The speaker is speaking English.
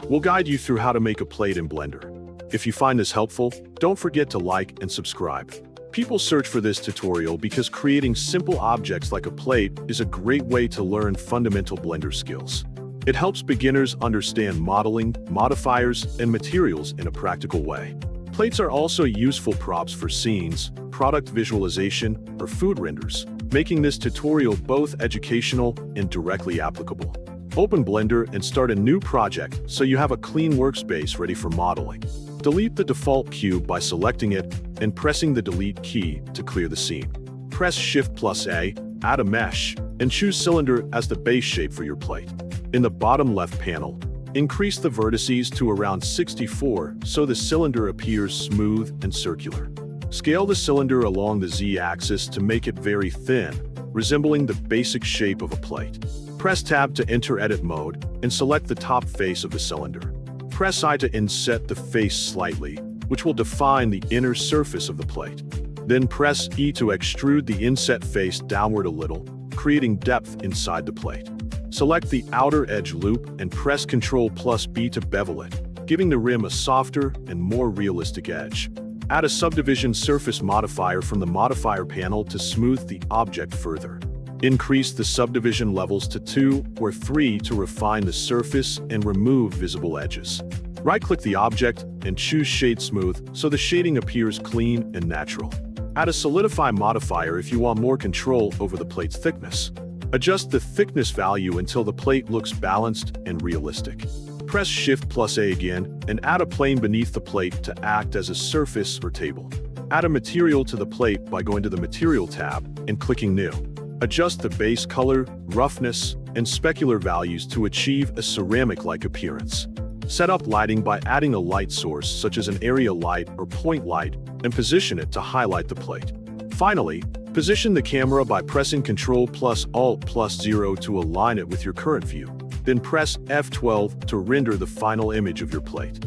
We'll guide you through how to make a plate in Blender. If you find this helpful, don't forget to like and subscribe. People search for this tutorial because creating simple objects like a plate is a great way to learn fundamental Blender skills. It helps beginners understand modeling, modifiers, and materials in a practical way. Plates are also useful props for scenes, product visualization, or food renders, making this tutorial both educational and directly applicable. Open Blender and start a new project so you have a clean workspace ready for modeling. Delete the default cube by selecting it and pressing the Delete key to clear the scene. Press Shift+A, add a mesh, and choose cylinder as the base shape for your plate. In the bottom left panel, increase the vertices to around 64 so the cylinder appears smooth and circular. Scale the cylinder along the Z-axis to make it very thin, resembling the basic shape of a plate. Press Tab to enter edit mode and select the top face of the cylinder. Press I to inset the face slightly, which will define the inner surface of the plate. Then press E to extrude the inset face downward a little, creating depth inside the plate. Select the outer edge loop and press Ctrl B to bevel it, giving the rim a softer and more realistic edge. Add a Subdivision Surface modifier from the Modifier panel to smooth the object further. Increase the subdivision levels to 2 or 3 to refine the surface and remove visible edges. Right-click the object and choose Shade Smooth so the shading appears clean and natural. Add a Solidify modifier if you want more control over the plate's thickness. Adjust the thickness value until the plate looks balanced and realistic. Press Shift+A again and add a plane beneath the plate to act as a surface or table. Add a material to the plate by going to the Material tab and clicking New. Adjust the base color, roughness, and specular values to achieve a ceramic-like appearance. Set up lighting by adding a light source such as an area light or point light and position it to highlight the plate. Finally, position the camera by pressing Ctrl Alt 0 to align it with your current view. Then press F12 to render the final image of your plate.